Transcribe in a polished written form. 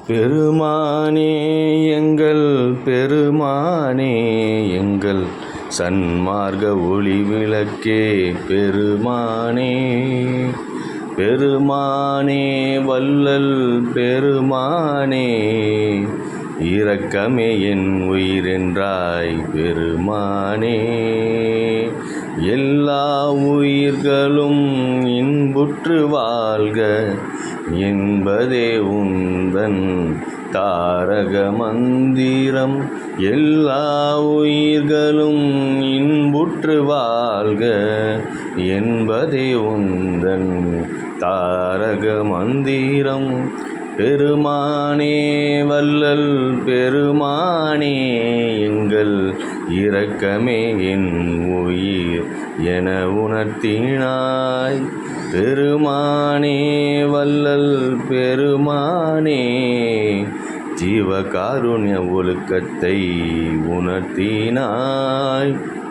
பெருமானே எங்கள் பெருமானே எங்கள் சன்மார்க்க ஒளி விளக்கே பெருமானே பெருமானே வள்ளல் பெருமானே இரக்கமே என் உயிரென்றாய் பெருமானே எல்லா உயிர்களும் இன்புற்று வாழ்க என்பதே உந்தன் தாரக மந்திரம். எல்லா உயிர்களும் இன்புற்று வாழ்க என்பதே உந்தன் தாரக மந்திரம். பெருமானே வள்ளல் பெருமானே எங்கள் இரக்கமே என் உயிர் என உணர்த்தினாய். பெருமானே வள்ளல் பெருமானே ஜீவகாருண்ய ஒழுக்கத்தை உணர்த்தினாய்.